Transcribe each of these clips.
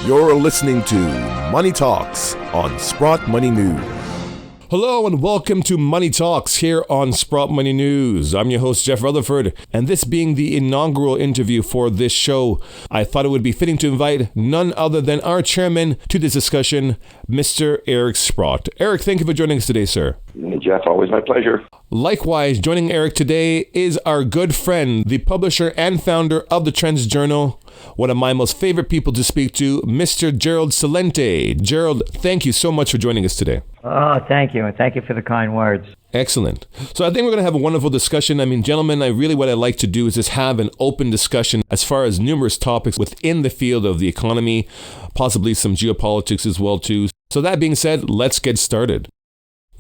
You're listening to Money Talks on Sprott Money News. Hello and welcome to Money Talks here on Sprott Money News. I'm your host, Jeff Rutherford, and this being the inaugural interview for this show, I thought it would be fitting to invite none other than our chairman to this discussion, Mr. Eric Sprott. Eric, thank you for joining us today, sir. Hey, Jeff, always my pleasure. Likewise, joining Eric today is our good friend, the publisher and founder of the Trends Journal, one of my most favorite people to speak to, Mr. Gerald Celente. Gerald, thank you so much for joining us today. Oh, thank you, and thank you for the kind words. Excellent. So I think we're going to have a wonderful discussion. I mean, gentlemen, what I like to do is just have an open discussion as far as numerous topics within the field of the economy, possibly some geopolitics as well, too. So that being said, let's get started.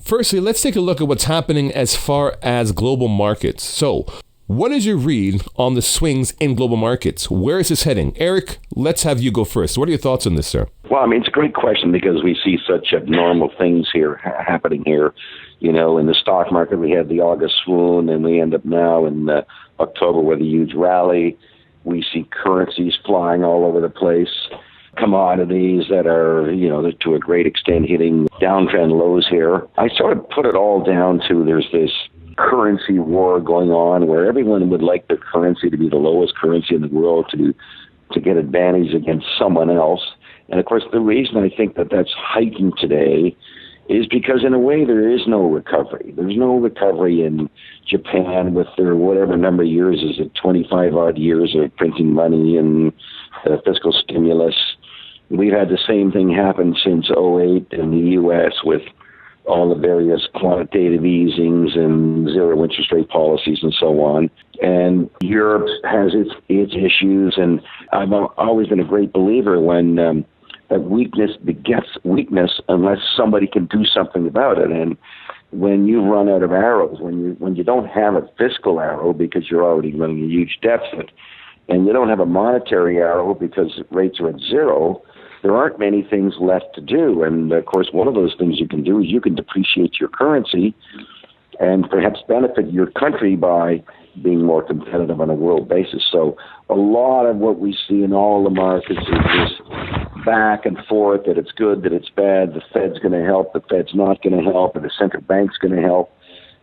Firstly, let's take a look at what's happening as far as global markets. So, what is your read on the swings in global markets? Where is this heading? Eric, let's have you go first. What are your thoughts on this, sir? Well, I mean, it's a great question because we see such abnormal things here happening here. You know, in the stock market, we had the August swoon, and we end up now in October with a huge rally. We see currencies flying all over the place. Commodities that are, to a great extent hitting downtrend lows here. I sort of put it all down to there's this currency war going on where everyone would like their currency to be the lowest currency in the world to get advantage against someone else. And of course, the reason I think that that's heightened today is because in a way there is no recovery. There's no recovery in Japan with their whatever number of years, is it 25 odd years of printing money and fiscal stimulus. We've had the same thing happen since '08 in the U.S. with all the various quantitative easings and zero interest rate policies and so on. And Europe has its issues, and I've always been a great believer when that weakness begets weakness unless somebody can do something about it. And when you run out of arrows, when you don't have a fiscal arrow because you're already running a huge deficit, and you don't have a monetary arrow because rates are at zero, there aren't many things left to do. And, of course, one of those things you can do is you can depreciate your currency and perhaps benefit your country by being more competitive on a world basis. So a lot of what we see in all the markets is this back and forth, that it's good, that it's bad, the Fed's going to help, the Fed's not going to help, and the central bank's going to help.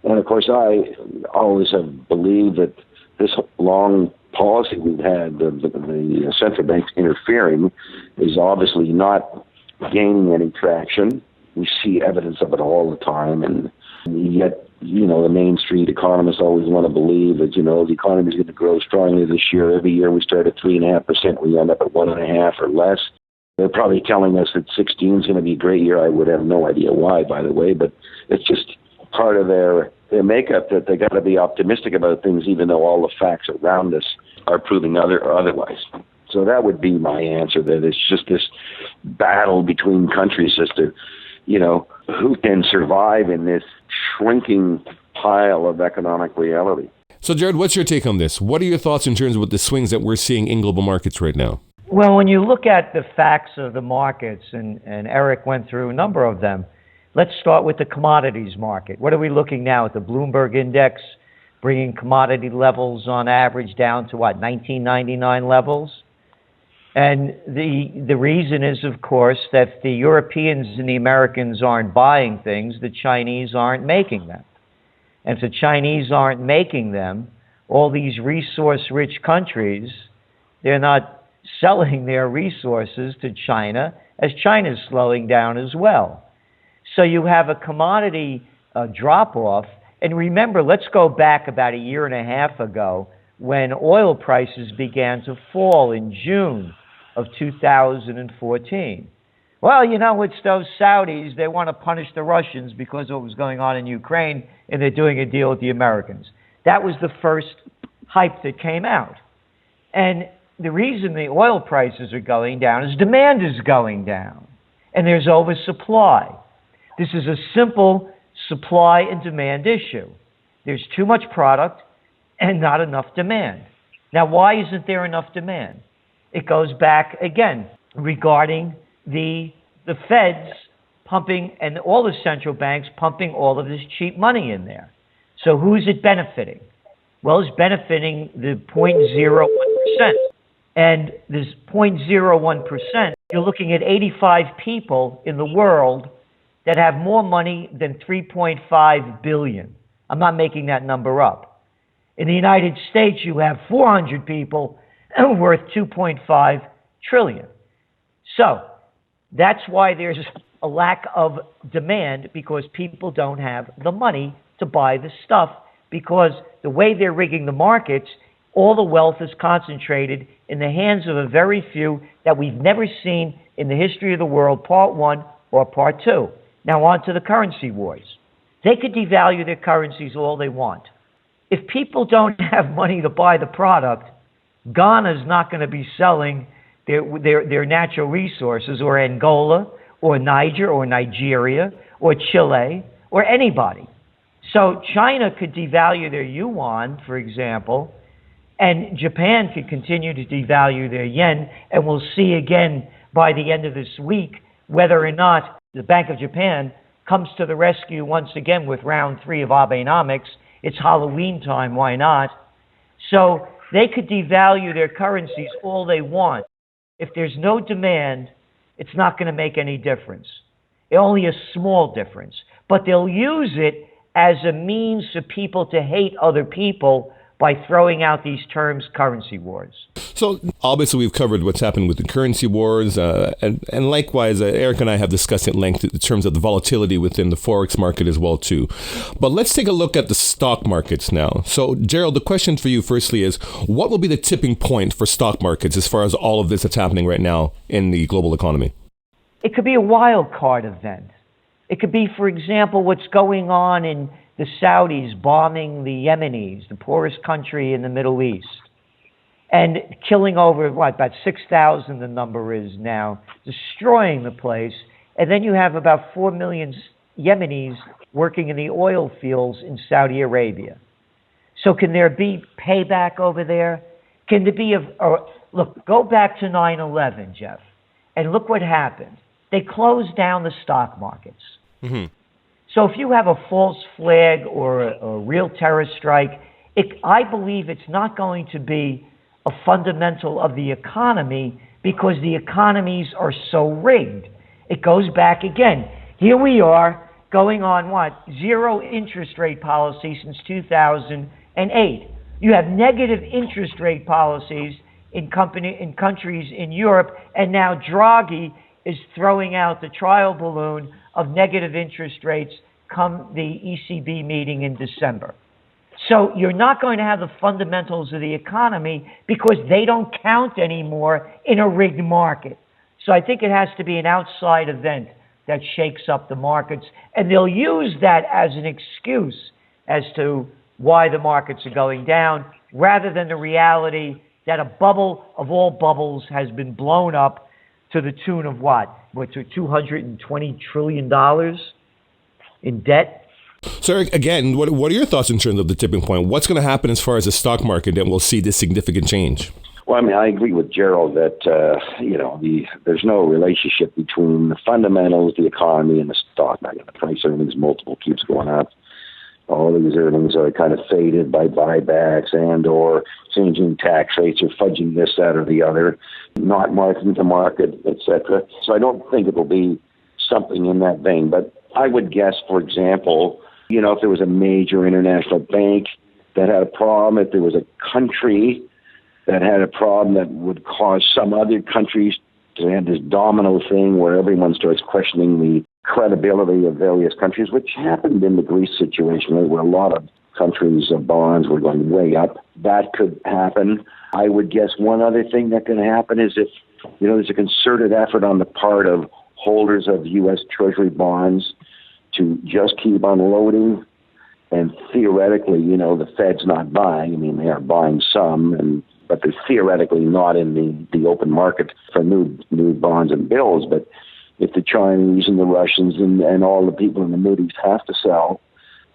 And, of course, I always have believed that this long policy we've had, the central banks interfering, is obviously not gaining any traction. We see evidence of it all the time, and yet, the Main Street economists always want to believe that, the economy is going to grow strongly this year. Every year we start at 3.5%, we end up at 1.5% or less. They're probably telling us that 16 is going to be a great year. I would have no idea why, by the way, but it's just part of their makeup that they got to be optimistic about things, even though all the facts around us are proving otherwise. So that would be my answer, that it's just this battle between countries as to, who can survive in this shrinking pile of economic reality. So, Jared, what's your take on this? What are your thoughts in terms of the swings that we're seeing in global markets right now? Well, when you look at the facts of the markets, and Eric went through a number of them, let's start with the commodities market. What are we looking now at? The Bloomberg Index bringing commodity levels on average down to 1999 levels? And the reason is, of course, that the Europeans and the Americans aren't buying things, the Chinese aren't making them. And if the Chinese aren't making them, all these resource-rich countries, they're not selling their resources to China, as China's slowing down as well. So you have a commodity drop-off. And remember, let's go back about a year and a half ago when oil prices began to fall in June of 2014. Well, it's those Saudis, they want to punish the Russians because of what was going on in Ukraine, and they're doing a deal with the Americans. That was the first hype that came out. And the reason the oil prices are going down is demand is going down, and there's oversupply. This is a simple supply and demand issue. There's too much product and not enough demand. Now, why isn't there enough demand? It goes back again regarding the Feds pumping and all the central banks pumping all of this cheap money in there. So who is it benefiting? Well, it's benefiting the 0.01%. and there's 0.01%, you're looking at 85 people in the world that have more money than 3.5 billion. I'm not making that number up. In the United States, you have 400 people worth 2.5 trillion. So that's why there's a lack of demand, because people don't have the money to buy the stuff, because the way they're rigging the markets, all the wealth is concentrated in the hands of a very few that we've never seen in the history of the world, part one or part two. Now on to the currency wars. They could devalue their currencies all they want. If people don't have money to buy the product, Ghana's not going to be selling their natural resources, or Angola, or Niger, or Nigeria, or Chile, or anybody. So China could devalue their yuan, for example, and Japan could continue to devalue their yen, and we'll see again by the end of this week whether or not the Bank of Japan comes to the rescue once again with round 3 of Abenomics. It's Halloween time, why not? So they could devalue their currencies all they want. If there's no demand, it's not going to make any difference. Only a small difference. But they'll use it as a means for people to hate other people by throwing out these terms, currency wars. So obviously we've covered what's happened with the currency wars, and likewise, Eric and I have discussed at length in terms of the volatility within the Forex market as well too. But let's take a look at the stock markets now. So Gerald, the question for you firstly is, what will be the tipping point for stock markets as far as all of this that's happening right now in the global economy? It could be a wild card event. It could be, for example, what's going on in the Saudis bombing the Yemenis, the poorest country in the Middle East, and killing over, about 6,000 the number is now, destroying the place. And then you have about 4 million Yemenis working in the oil fields in Saudi Arabia. So can there be payback over there? Can there be look, go back to 9/11, Jeff, and look what happened. They closed down the stock markets. Mm-hmm. So if you have a false flag or a real terrorist strike, I believe it's not going to be a fundamental of the economy, because the economies are so rigged. It goes back again. Here we are going on zero interest rate policy since 2008. You have negative interest rate policies in countries in Europe, and now Draghi is throwing out the trial balloon of negative interest rates come the ECB meeting in December. So you're not going to have the fundamentals of the economy, because they don't count anymore in a rigged market. So I think it has to be an outside event that shakes up the markets, and they'll use that as an excuse as to why the markets are going down, rather than the reality that a bubble of all bubbles has been blown up to the tune of to $220 trillion in debt. So Eric, again, what are your thoughts in terms of the tipping point? What's going to happen as far as the stock market that we'll see this significant change? Well, I mean, I agree with Gerald that, there's no relationship between the fundamentals, the economy, and the stock market. The price earnings multiple keeps going up. All these earnings are kind of faded by buybacks and or changing tax rates or fudging this, that, or the other, not marking to market, etc. So I don't think it will be something in that vein. But I would guess, for example, if there was a major international bank that had a problem, if there was a country that had a problem that would cause some other countries to have this domino thing where everyone starts questioning the credibility of various countries, which happened in the Greece situation, right, where a lot of countries' bonds were going way up. That could happen. I would guess one other thing that can happen is if, there's a concerted effort on the part of holders of U.S. Treasury bonds to just keep unloading, and theoretically, the Fed's not buying. I mean, they are buying some, but they're theoretically not in the open market for new bonds and bills. But if the Chinese and the Russians and all the people in the Moody's have to sell,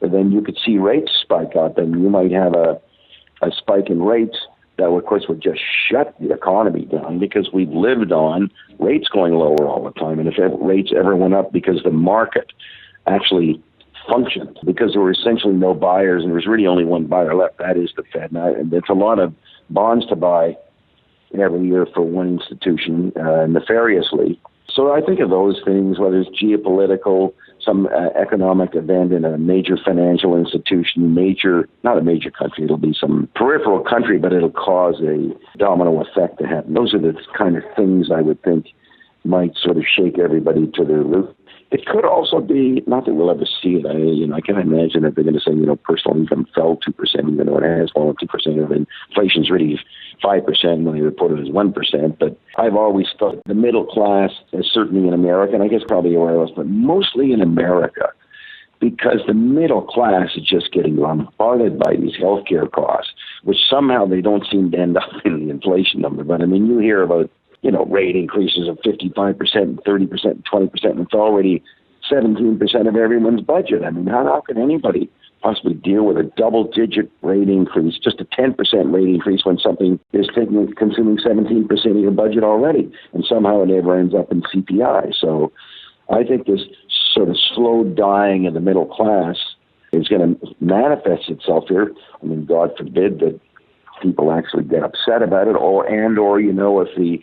then you could see rates spike up, and you might have a spike in rates that, of course, would just shut the economy down, because we've lived on rates going lower all the time. And if rates ever went up because the market actually functioned, because there were essentially no buyers and there was really only one buyer left, that is the Fed. And it's a lot of bonds to buy every year for one institution nefariously. So I think of those things, whether it's geopolitical, some economic event in a major financial institution, not a major country, it'll be some peripheral country, but it'll cause a domino effect to happen. Those are the kind of things I would think might sort of shake everybody to their root. It could also be, not that we'll ever see it, I can't imagine that they're going to say, personal income fell 2%, even though it has fallen 2%, and inflation's really 5% when they report it as 1%. But I've always thought the middle class, certainly in America, and I guess probably everywhere else, but mostly in America, because the middle class is just getting bombarded by these healthcare costs, which somehow they don't seem to end up in the inflation number. But you hear about rate increases of 55%, 30%, 20%, and it's already 17% of everyone's budget. How can anybody possibly deal with a double-digit rate increase, just a 10% rate increase when something is consuming 17% of your budget already, and somehow it never ends up in CPI? So I think this sort of slow dying of the middle class is going to manifest itself here. God forbid that people actually get upset about it, or if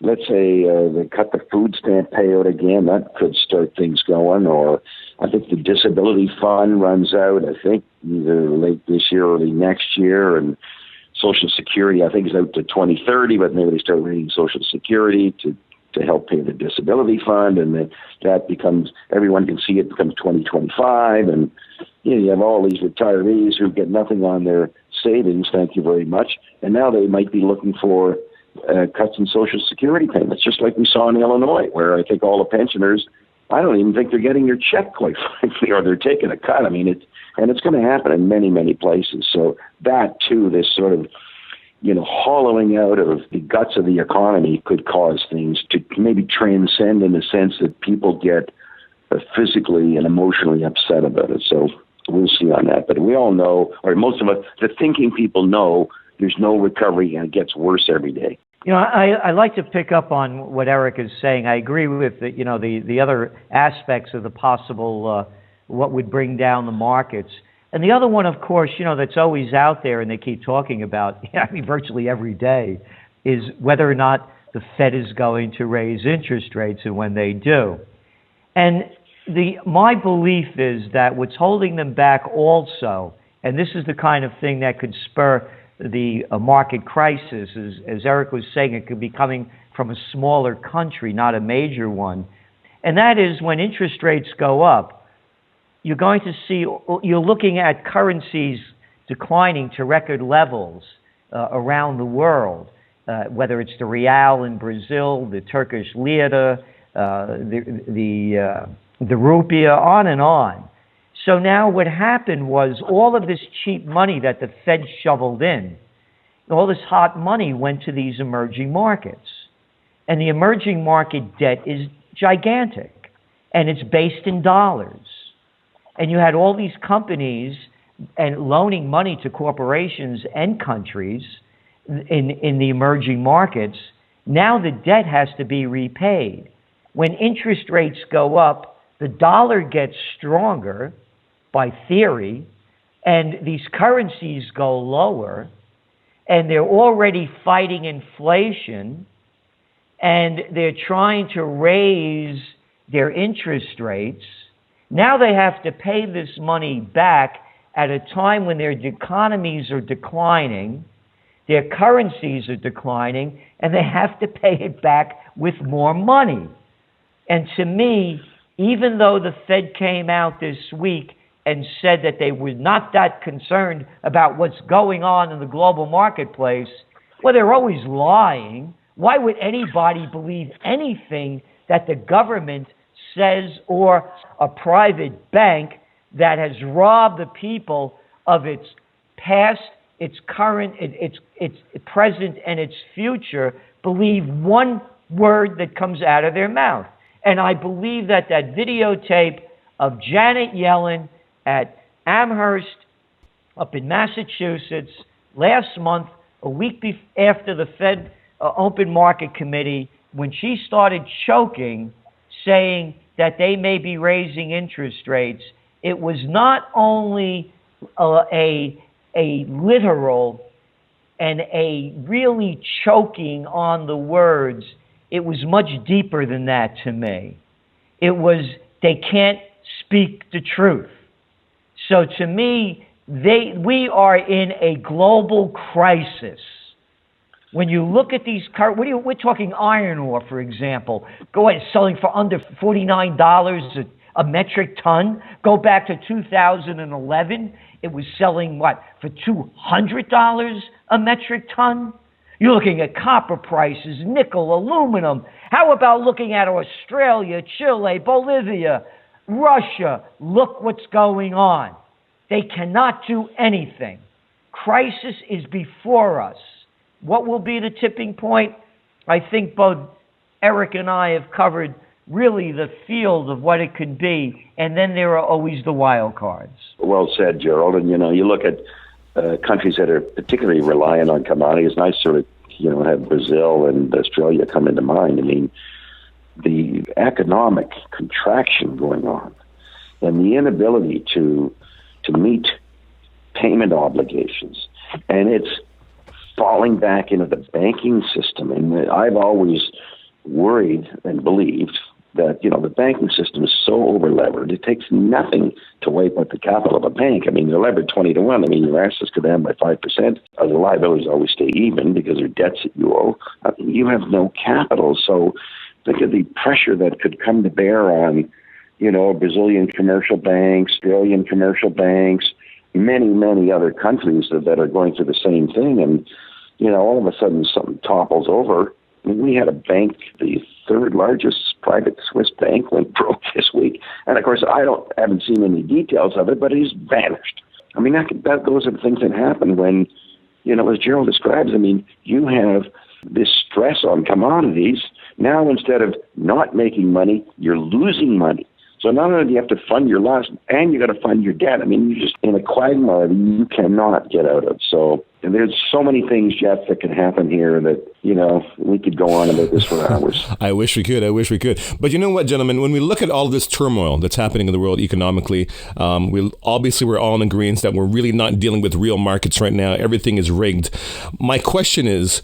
let's say they cut the food stamp payout again, that could start things going. Or I think the disability fund runs out, I think, either late this year or early next year. And Social Security, I think, is out to 2030, but maybe they start raising Social Security to help pay the disability fund. And that becomes, everyone can see it becomes 2025. And you have all these retirees who get nothing on their savings, thank you very much. And now they might be looking for cuts in Social Security payments, just like we saw in Illinois, where I think all the pensioners, I don't even think they're getting their check, quite frankly, or they're taking a cut. It's going to happen in many, many places. So that, too, this sort of, hollowing out of the guts of the economy could cause things to maybe transcend in the sense that people get physically and emotionally upset about it. So we'll see on that. But we all know, or most of us, the thinking people know, there's no recovery and it gets worse every day. I like to pick up on what Eric is saying. I agree with the other aspects of the possible what would bring down the markets. And the other one, of course, that's always out there and they keep talking about, virtually every day, is whether or not the Fed is going to raise interest rates and when they do. And my belief is that what's holding them back also, and this is the kind of thing that could spur the market crisis, as Eric was saying, it could be coming from a smaller country, not a major one. And that is when interest rates go up, you're looking at currencies declining to record levels around the world, whether it's the real in Brazil, the Turkish lira, the rupiah, on and on. So now what happened was all of this cheap money that the Fed shoveled in, all this hot money went to these emerging markets. And the emerging market debt is gigantic, and it's based in dollars. And you had all these companies and loaning money to corporations and countries in the emerging markets. Now the debt has to be repaid. When interest rates go up, the dollar gets stronger, by theory, and these currencies go lower, and they're already fighting inflation, and they're trying to raise their interest rates. Now they have to pay this money back at a time when their economies are declining, their currencies are declining, and they have to pay it back with more money. And to me, even though the Fed came out this week and said that they were not that concerned about what's going on in the global marketplace, well, they're always lying. Why would anybody believe anything that the government says, or a private bank that has robbed the people of its past, its current, its present, and its future, believe one word that comes out of their mouth? And I believe that videotape of Janet Yellen at Amherst up in Massachusetts last month, a week after the Fed Open Market Committee, when she started choking, saying that they may be raising interest rates, it was not only a literal and a really choking on the words. It was much deeper than that to me. It was, they can't speak the truth. So to me, we are in a global crisis. When you look at these, we're talking iron ore, for example. Go ahead, selling for under $49 a metric ton. Go back to 2011, it was selling, for $200 a metric ton? You're looking at copper prices, nickel, aluminum. How about looking at Australia, Chile, Bolivia, Russia? Look what's going on. They cannot do anything. Crisis is before us. What will be the tipping point? I think both Eric and I have covered really the field of what it could be, and then there are always the wild cards. Well said, Gerald. And, you look at countries that are particularly reliant on commodities, and I sort of, have Brazil and Australia come into mind. I mean, the economic contraction going on and the inability to meet payment obligations, and it's falling back into the banking system. And I've always worried and believed that, the banking system is so over-levered, it takes nothing to wipe out the capital of a bank. I mean, they're levered 20 to 1. I mean, your assets go down by 5%. The liabilities always stay even because they're debts that you owe. You have no capital. So think of the pressure that could come to bear on, Brazilian commercial banks, Australian commercial banks, many, many other countries that are going through the same thing. And, all of a sudden something topples over. I mean, we had a bank, the third largest private Swiss bank, went broke this week. And of course, I haven't seen any details of it, but it's vanished. I mean, those are the things that happen when, as Gerald describes, I mean, you have this stress on commodities. Now, instead of not making money, you're losing money. So not only do you have to fund your loss, and you got to fund your debt. I mean, you're just in a quagmire that you cannot get out of. So there's so many things, Jeff, that can happen here that, we could go on about this for hours. I wish we could. But you know what, gentlemen, when we look at all this turmoil that's happening in the world economically, we're all in agreement that we're really not dealing with real markets right now. Everything is rigged. My question is,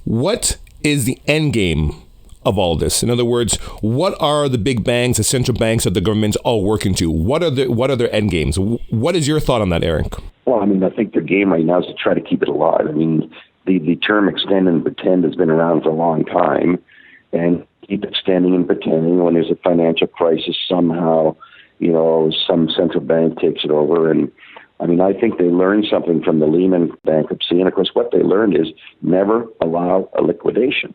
what is the end game of all this? In other words, what are the big banks, the central banks that the government's all working to? What are their end games? What is your thought on that, Eric? Well, I mean, I think their game right now is to try to keep it alive. I mean, the term extend and pretend has been around for a long time, and keep extending and pretending. When there's a financial crisis, somehow, some central bank takes it over. And I mean, I think they learned something from the Lehman bankruptcy. And of course, what they learned is never allow a liquidation.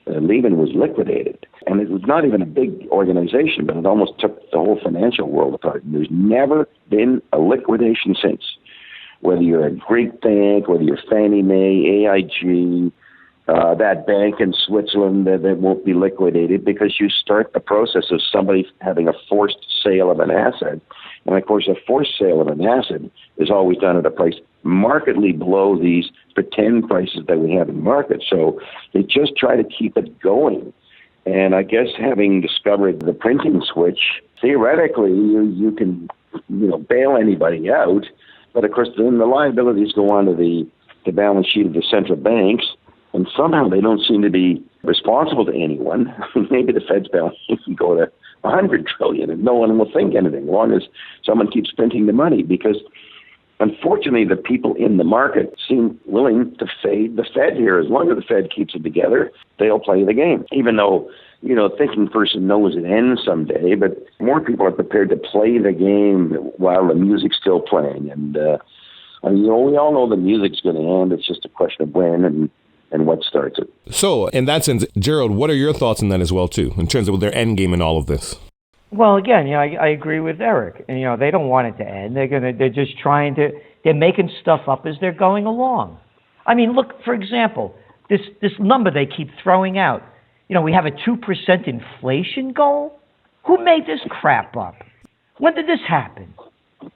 Lehman was liquidated, and it was not even a big organization, but it almost took the whole financial world apart. And there's never been a liquidation since. Whether you're a Greek bank, whether you're Fannie Mae, AIG, that bank in Switzerland that won't be liquidated, because you start the process of somebody having a forced sale of an asset. And of course, a forced sale of an asset is always done at a price markedly below these pretend prices that we have in market. So they just try to keep it going. And I guess having discovered the printing switch, theoretically, you can bail anybody out. But of course, then the liabilities go onto the balance sheet of the central banks, and somehow they don't seem to be responsible to anyone. Maybe the Fed's balance sheet can go to $100 trillion, and no one will think anything, as long as someone keeps printing the money. Because unfortunately, the people in the market seem willing to fade the Fed here. As long as the Fed keeps it together, they'll play the game. Even though, a thinking person knows it ends someday, but more people are prepared to play the game while the music's still playing. And, we all know the music's going to end. It's just a question of when and what starts it. So, in that sense, Gerald, what are your thoughts on that as well, too, in terms of their end game in all of this? Well, again, I agree with Eric. And, they don't want it to end. They're just they're making stuff up as they're going along. I mean, look, for example, this number they keep throwing out. We have a 2% inflation goal. Who made this crap up? When did this happen?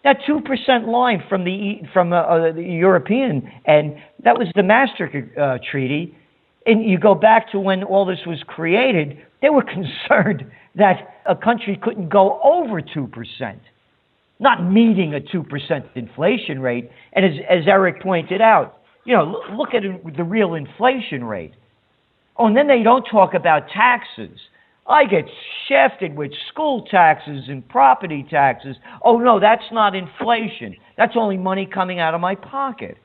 That 2% line from the European, and that was the Maastricht Treaty. And you go back to when all this was created, they were concerned that a country couldn't go over 2%, not meeting a 2% inflation rate. And as Eric pointed out, Look at the real inflation rate. Oh, and then they don't talk about taxes. I get shafted with school taxes and property taxes. Oh, no, that's not inflation. That's only money coming out of my pocket.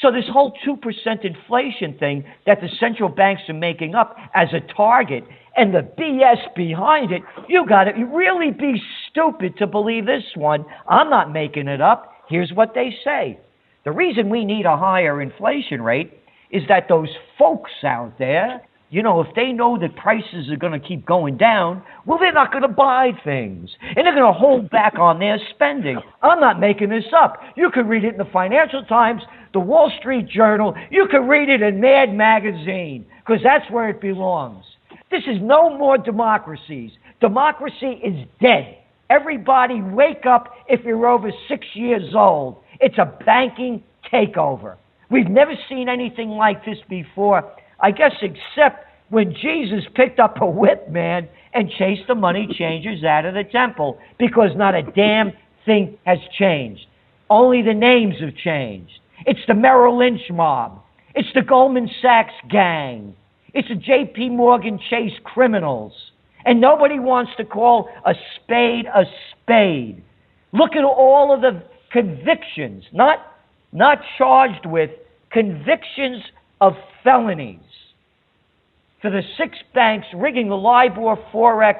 So this whole 2% inflation thing that the central banks are making up as a target and the BS behind it, you got to really be stupid to believe this one. I'm not making it up. Here's what they say. The reason we need a higher inflation rate is that those folks out there, if they know that prices are going to keep going down, well, they're not going to buy things. And they're going to hold back on their spending. I'm not making this up. You can read it in the Financial Times, the Wall Street Journal. You can read it in Mad Magazine, because that's where it belongs. This is no more democracies. Democracy is dead. Everybody wake up if you're over 6 years old. It's a banking takeover. We've never seen anything like this before, I guess, except when Jesus picked up a whip, man, and chased the money changers out of the temple, because not a damn thing has changed. Only the names have changed. It's the Merrill Lynch mob. It's the Goldman Sachs gang. It's the J.P. Morgan Chase criminals. And nobody wants to call a spade a spade. Look at all of the convictions, not charged with, convictions of felonies for the 6 banks rigging the LIBOR, Forex,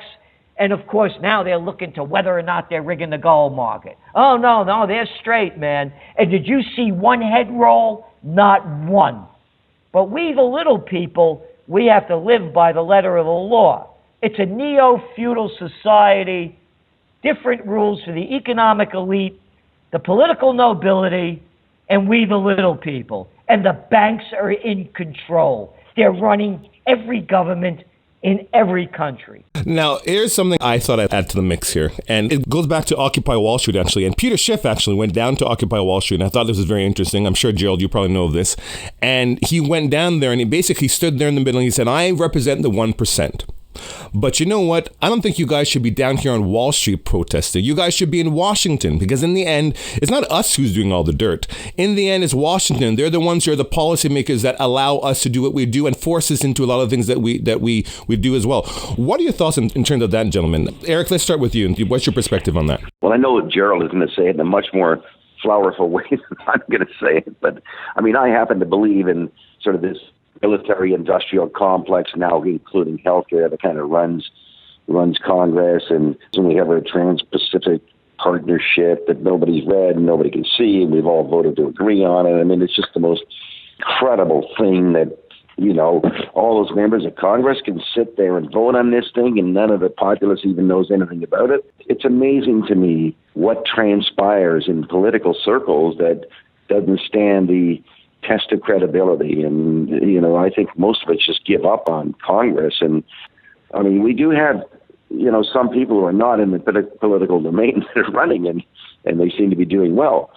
and of course now they're looking to whether or not they're rigging the gold market. Oh, no, they're straight, man. And did you see one head roll? Not one. But we, the little people, we have to live by the letter of the law. It's a neo-feudal society, different rules for the economic elite, the political nobility, and we, the little people. And the banks are in control. They're running every government in every country. Now, here's something I thought I'd add to the mix here. And it goes back to Occupy Wall Street, actually. And Peter Schiff actually went down to Occupy Wall Street. And I thought this was very interesting. I'm sure, Gerald, you probably know of this. And he went down there and he basically stood there in the middle and he said, I represent the 1%. But you know what? I don't think you guys should be down here on Wall Street protesting. You guys should be in Washington, because in the end, it's not us who's doing all the dirt. In the end, it's Washington. They're the ones who are the policymakers that allow us to do what we do and force us into a lot of things that we do as well. What are your thoughts in terms of that, gentlemen? Eric, let's start with you. What's your perspective on that? Well, I know Gerald is going to say it in a much more flowerful way than I'm going to say it. But, I mean, I happen to believe in sort of this military-industrial complex now, including healthcare, that kind of runs Congress, and we have a Trans-Pacific Partnership that nobody's read and nobody can see, and we've all voted to agree on it. I mean, it's just the most incredible thing that, all those members of Congress can sit there and vote on this thing, and none of the populace even knows anything about it. It's amazing to me what transpires in political circles that doesn't stand the test of credibility. And, I think most of us just give up on Congress. And, I mean, we do have, some people who are not in the political domain that are running, and they seem to be doing well.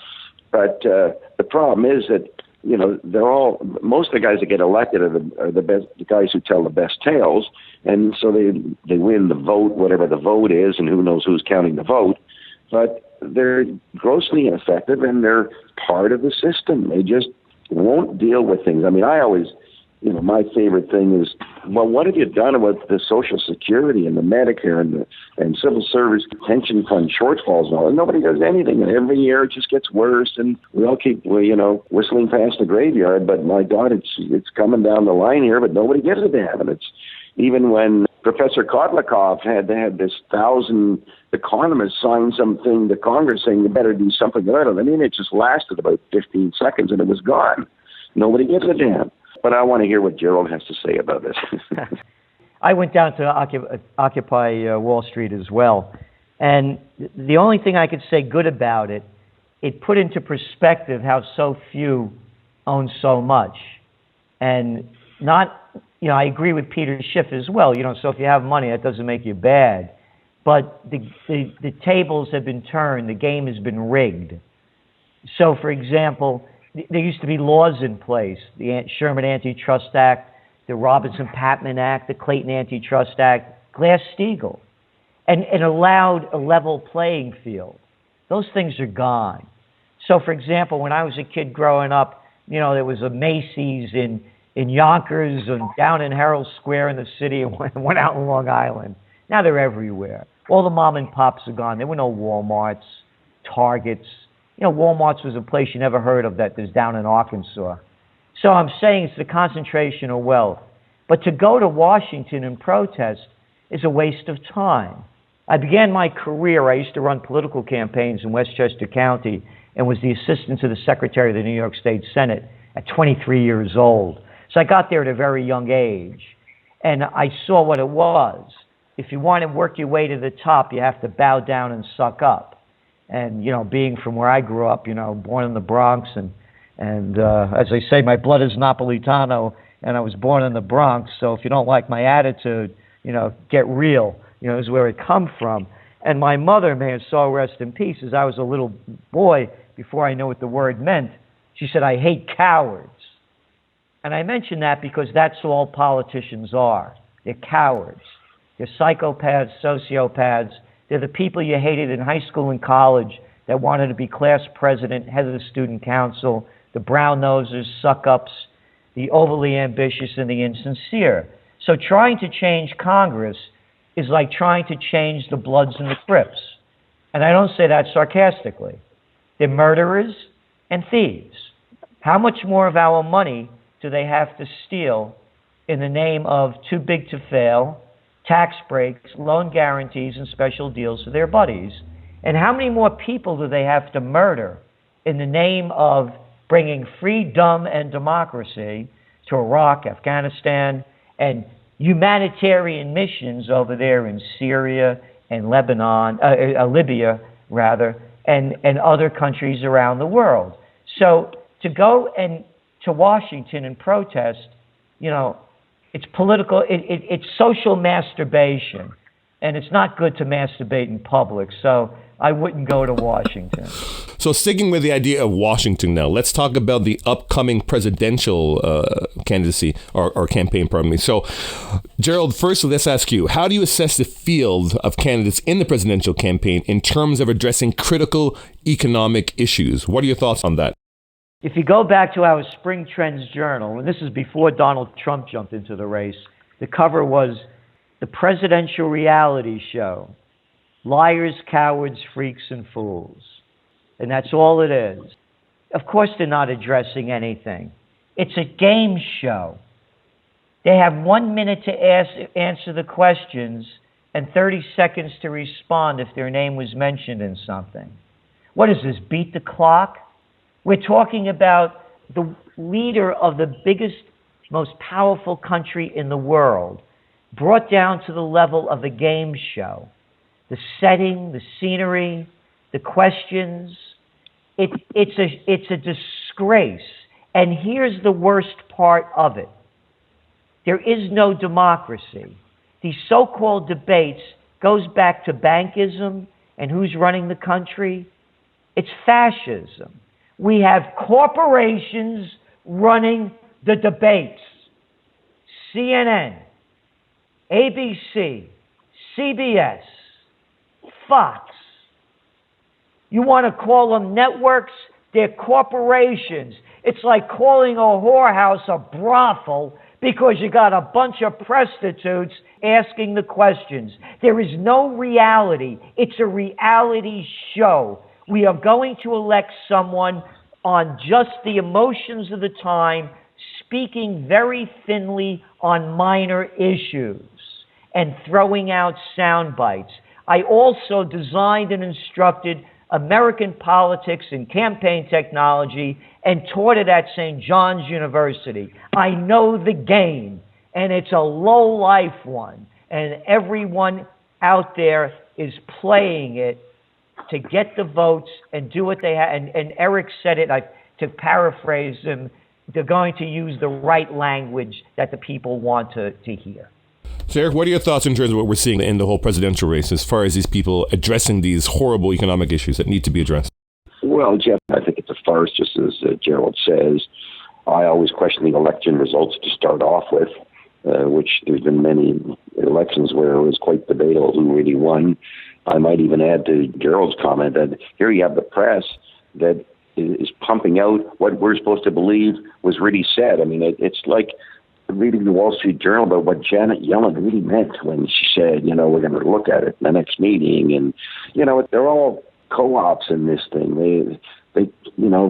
But the problem is that, most of the guys that get elected are the best, the guys who tell the best tales. And so they win the vote, whatever the vote is, and who knows who's counting the vote. But they're grossly ineffective, and they're part of the system. They just won't deal with things. I mean, I always, my favorite thing is, well, what have you done about the Social Security and the Medicare and Civil Service pension fund shortfalls and all? And nobody does anything. And every year it just gets worse, and we all keep, whistling past the graveyard. But my God, it's coming down the line here, but nobody gives a damn. And it's even when Professor Kotlikoff had this 1,000 economists sign something to Congress saying you better do something about it. I mean, it just lasted about 15 seconds and it was gone. Nobody gives a damn. But I want to hear what Gerald has to say about this. I went down to Occupy Wall Street as well. And the only thing I could say good about it, it put into perspective how so few own so much. And I agree with Peter Schiff as well. So if you have money, that doesn't make you bad. But the tables have been turned. The game has been rigged. So, for example, there used to be laws in place, the Sherman Antitrust Act, the Robinson-Patman Act, the Clayton Antitrust Act, Glass-Steagall, and it allowed a level playing field. Those things are gone. So, for example, when I was a kid growing up, There was a Macy's in Yonkers and down in Herald Square in the city and went out in Long Island. Now they're everywhere. All the mom and pops are gone. There were no Walmarts, Targets. Walmart's was a place you never heard of that is down in Arkansas. So I'm saying it's the concentration of wealth. But to go to Washington and protest is a waste of time. I began my career, I used to run political campaigns in Westchester County and was the assistant to the Secretary of the New York State Senate at 23 years old. So I got there at a very young age, and I saw what it was. If you want to work your way to the top, you have to bow down and suck up. And, being from where I grew up, born in the Bronx, and as I say, my blood is Napolitano, and I was born in the Bronx, so if you don't like my attitude, get real, is where it come from. And my mother, may her soul rest in peace, as I was a little boy, before I knew what the word meant, she said, "I hate cowards." And I mention that because that's all politicians are. They're cowards. They're psychopaths, sociopaths. They're the people you hated in high school and college that wanted to be class president, head of the student council, the brown-nosers, suck-ups, the overly ambitious, and the insincere. So trying to change Congress is like trying to change the Bloods and the Crips. And I don't say that sarcastically. They're murderers and thieves. How much more of our money do they have to steal in the name of too big to fail, tax breaks, loan guarantees, and special deals for their buddies? And how many more people do they have to murder in the name of bringing freedom and democracy to Iraq, Afghanistan, and humanitarian missions over there in Syria and Lebanon, Libya, rather, and other countries around the world? So to go to Washington and protest, it's political, it's social masturbation, and it's not good to masturbate in public, so I wouldn't go to Washington. So sticking with the idea of Washington now, let's talk about the upcoming presidential candidacy or campaign, pardon me. So, Gerald, first, let's ask you, how do you assess the field of candidates in the presidential campaign in terms of addressing critical economic issues? What are your thoughts on that? If you go back to our Spring Trends Journal, and this is before Donald Trump jumped into the race, the cover was the presidential reality show, Liars, Cowards, Freaks, and Fools. And that's all it is. Of course they're not addressing anything. It's a game show. They have 1 minute to answer the questions and 30 seconds to respond if their name was mentioned in something. What is this, beat the clock? We're talking about the leader of the biggest, most powerful country in the world, brought down to the level of a game show. The setting, the scenery, the questions, it's a disgrace. And here's the worst part of it. There is no democracy. These so-called debates goes back to bankism and who's running the country. It's fascism. We have corporations running the debates. CNN, ABC, CBS, Fox. You want to call them networks? They're corporations. It's like calling a whorehouse a brothel because you got a bunch of prostitutes asking the questions. There is no reality. It's a reality show. We are going to elect someone on just the emotions of the time, speaking very thinly on minor issues and throwing out sound bites. I also designed and instructed American politics and campaign technology and taught it at St. John's University. I know the game, and it's a low-life one, and everyone out there is playing it to get the votes and do what they have. And Eric said it, to paraphrase him, they're going to use the right language that the people want to hear. So, Eric, what are your thoughts in terms of what we're seeing in the whole presidential race as far as these people addressing these horrible economic issues that need to be addressed? Well, Jeff, I think it's a farce, just as Gerald says. I always question the election results to start off with, which there's been many elections where it was quite debatable who really won. I might even add to Gerald's comment that here you have the press that is pumping out what we're supposed to believe was really said. I mean, it's like reading the Wall Street Journal about what Janet Yellen really meant when she said, we're going to look at it in the next meeting. And, they're all co-ops in this thing. They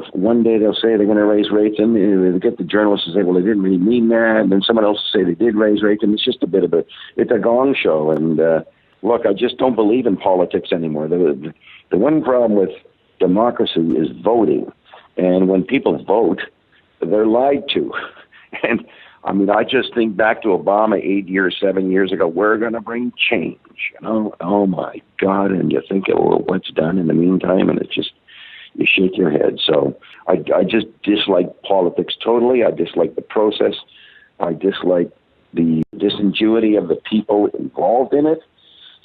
one day they'll say they're going to raise rates, and they get the journalists to say, well, they didn't really mean that. And then someone else will say they did raise rates, and it's just it's a gong show. And look, I just don't believe in politics anymore. The one problem with democracy is voting. And when people vote, they're lied to. And I mean, I just think back to Obama 7 years ago. We're going to bring change. Oh my God! And you think, what's done in the meantime? And it's just, you shake your head. So I just dislike politics totally. I dislike the process. I dislike the disingenuity of the people involved in it.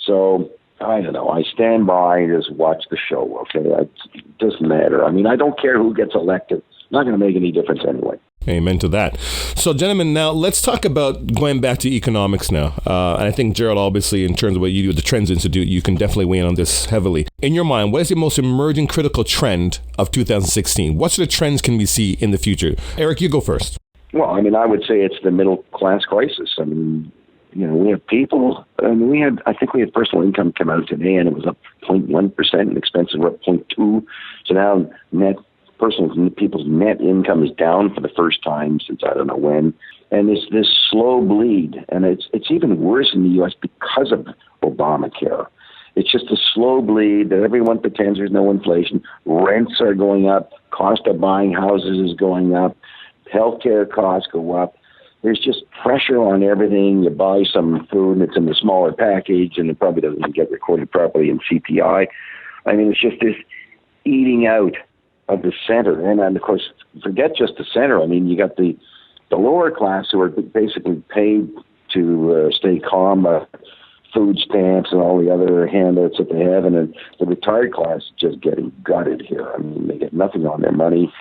So I don't know. I stand by and just watch the show. Okay, it doesn't matter. I mean, I don't care who gets elected. It's not going to make any difference anyway. Amen to that. So, gentlemen, now let's talk about going back to economics now. And I think, Gerald, obviously, in terms of what you do at the Trends Institute, you can definitely weigh in on this heavily. In your mind, what is the most emerging critical trend of 2016? What sort of trends can we see in the future? Eric, you go first. Well, I mean, I would say it's the middle class crisis. I mean, we have people. I mean, I think we had personal income come out today, and it was up 0.1%, and expenses were up 0.2%. So now people's net income is down for the first time since I don't know when. And it's this slow bleed, and it's even worse in the U.S. because of Obamacare. It's just a slow bleed that everyone pretends there's no inflation. Rents are going up. Cost of buying houses is going up. Healthcare costs go up. There's just pressure on everything. You buy some food, and it's in the smaller package, and it probably doesn't get recorded properly in CPI. I mean, it's just this eating out of the center. And of course, forget just the center. I mean, you got the lower class who are basically paid to stay calm, food stamps and all the other handouts that they have. And then the retired class is just getting gutted here. I mean, they get nothing on their money.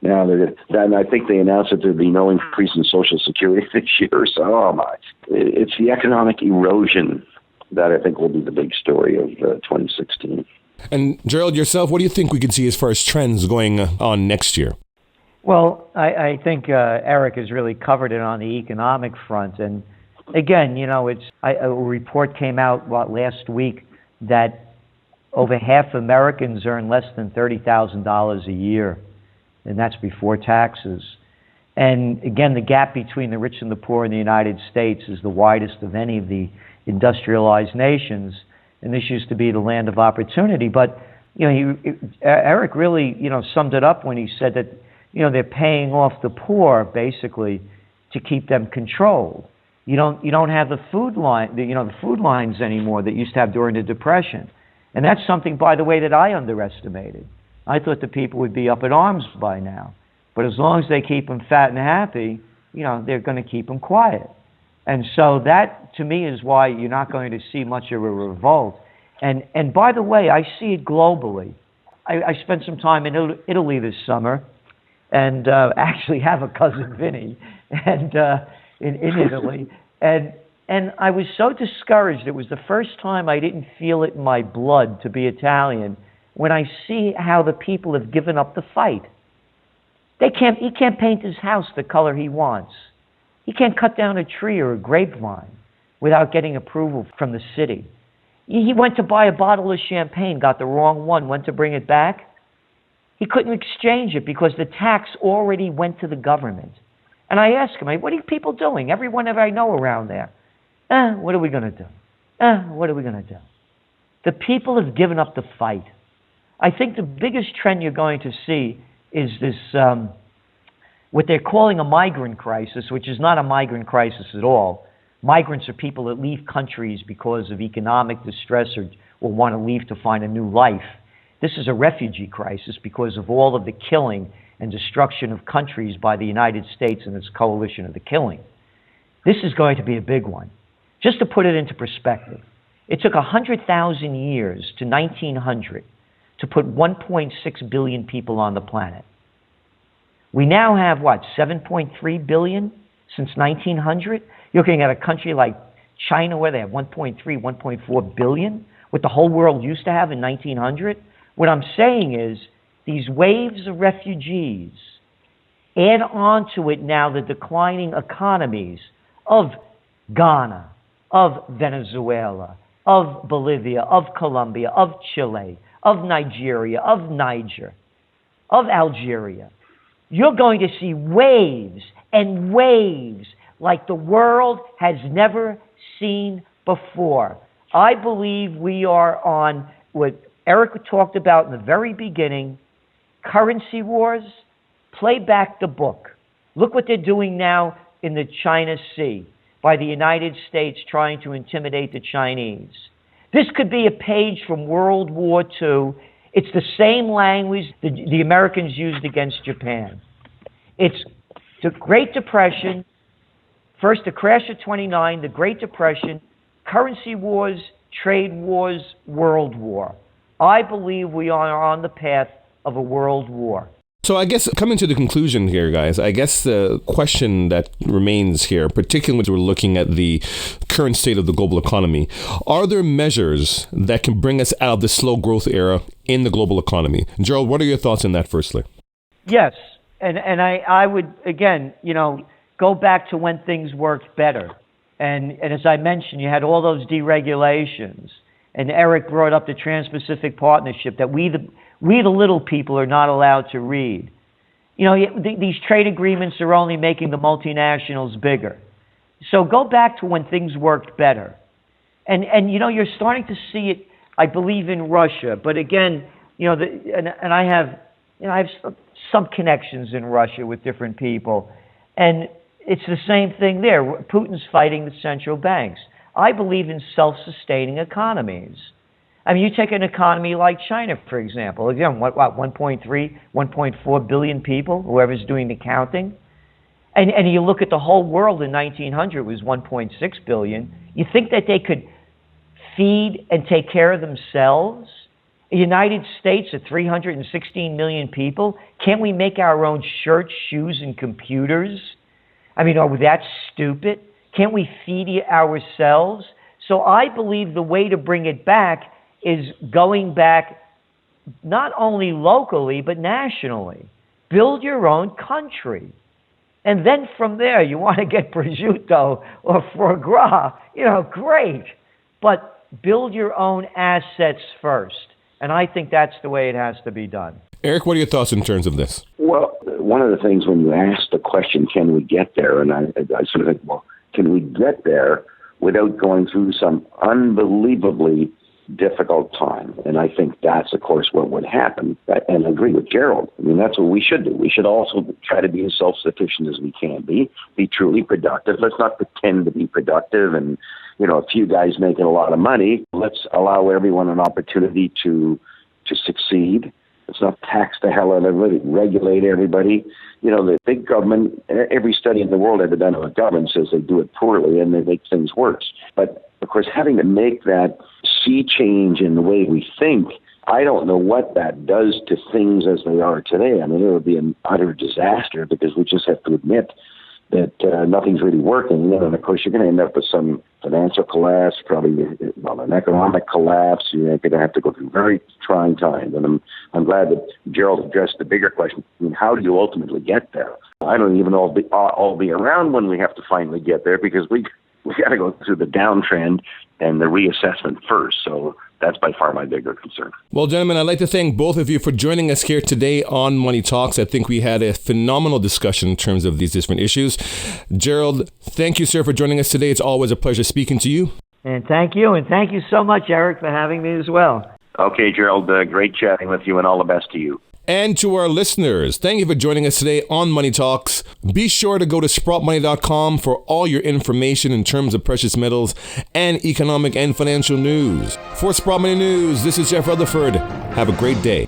Now, and I think they announced that there'd be no increase in Social Security this year. So, it's the economic erosion that I think will be the big story of 2016. And Gerald, yourself, what do you think we could see as far as trends going on next year? Well, I think Eric has really covered it on the economic front. And again, a report came out last week that over half Americans earn less than $30,000 a year, and that's before taxes. And again, the gap between the rich and the poor in the United States is the widest of any of the industrialized nations. And this used to be the land of opportunity. But, Eric really, summed it up when he said that, they're paying off the poor, basically, to keep them controlled. You don't have the food lines anymore that you used to have during the Depression. And that's something, by the way, that I underestimated. I thought the people would be up in arms by now. But as long as they keep them fat and happy, they're going to keep them quiet. And so that, to me, is why you're not going to see much of a revolt. And by the way, I see it globally. I spent some time in Italy this summer, and actually have a cousin, Vinny, and in Italy. And I was so discouraged. It was the first time I didn't feel it in my blood to be Italian when I see how the people have given up the fight. He can't paint his house the color he wants. He can't cut down a tree or a grapevine without getting approval from the city. He went to buy a bottle of champagne, got the wrong one, went to bring it back. He couldn't exchange it because the tax already went to the government. And I asked him, what are you people doing? Everyone that I know around there. What are we going to do? What are we going to do? The people have given up the fight. I think the biggest trend you're going to see is this what they're calling a migrant crisis, which is not a migrant crisis at all. Migrants are people that leave countries because of economic distress or want to leave to find a new life. This is a refugee crisis because of all of the killing and destruction of countries by the United States and its coalition of the killing. This is going to be a big one. Just to put it into perspective, it took 100,000 years to 1900 to put 1.6 billion people on the planet. We now have, 7.3 billion since 1900? You're looking at a country like China where they have 1.3, 1.4 billion, what the whole world used to have in 1900. What I'm saying is these waves of refugees, add on to it now the declining economies of Ghana, of Venezuela, of Bolivia, of Colombia, of Chile, of Nigeria, of Niger, of Algeria. You're going to see waves and waves like the world has never seen before. I believe we are on what Eric talked about in the very beginning, currency wars. Play back the book. Look what they're doing now in the China Sea by the United States trying to intimidate the Chinese. This could be a page from World War II. It's the same language the Americans used against Japan. It's the Great Depression, first the crash of 29, the Great Depression, currency wars, trade wars, world war. I believe we are on the path of a world war. So I guess coming to the conclusion here, guys, I guess the question that remains here, particularly when we're looking at the current state of the global economy, are there measures that can bring us out of the slow growth era in the global economy? Gerald, what are your thoughts on that firstly? Yes. And I would, again, go back to when things worked better. And as I mentioned, you had all those deregulations. And Eric brought up the Trans-Pacific Partnership that we the little people are not allowed to read. These trade agreements are only making the multinationals bigger. So go back to when things worked better. And you're starting to see it, I believe, in Russia. But again, I have some connections in Russia with different people. And it's the same thing there. Putin's fighting the central banks. I believe in self-sustaining economies. I mean, you take an economy like China, for example. Again, what 1.3, 1.4 billion people, whoever's doing the counting. And you look at the whole world in 1900, it was 1.6 billion. You think that they could feed and take care of themselves? The United States at 316 million people, can't we make our own shirts, shoes, and computers? I mean, are we that stupid? Can't we feed ourselves? So I believe the way to bring it back is going back not only locally, but nationally. Build your own country. And then from there, you want to get prosciutto or foie gras, great. But build your own assets first. And I think that's the way it has to be done. Eric, what are your thoughts in terms of this? Well, one of the things when you ask the question, can we get there? And I sort of think, well, can we get there without going through some unbelievably difficult time? And I think that's, of course, what would happen. And I agree with Gerald. I mean, that's what we should do. We should also try to be as self-sufficient as we can be truly productive. Let's not pretend to be productive and, a few guys making a lot of money. Let's allow everyone an opportunity to succeed. Let's not tax the hell out of everybody, regulate everybody. The big government, every study in the world ever done of government says they do it poorly and they make things worse. But, of course, having to make that sea change in the way we think, I don't know what that does to things as they are today. I mean, it would be an utter disaster because we just have to admit that nothing's really working. And, of course, you're going to end up with some financial collapse, probably an economic collapse. You're going to have to go through very trying times. And I'm glad that Gerald addressed the bigger question. I mean, how do you ultimately get there? I don't even know I'll be around when we have to finally get there because we got to go through the downtrend and the reassessment first. So that's by far my bigger concern. Well, gentlemen, I'd like to thank both of you for joining us here today on Money Talks. I think we had a phenomenal discussion in terms of these different issues. Gerald, thank you, sir, for joining us today. It's always a pleasure speaking to you. And thank you. And thank you so much, Eric, for having me as well. Okay, Gerald, great chatting with you and all the best to you. And to our listeners, thank you for joining us today on Money Talks. Be sure to go to sprottmoney.com for all your information in terms of precious metals and economic and financial news. For Sprott Money News, this is Jeff Rutherford. Have a great day.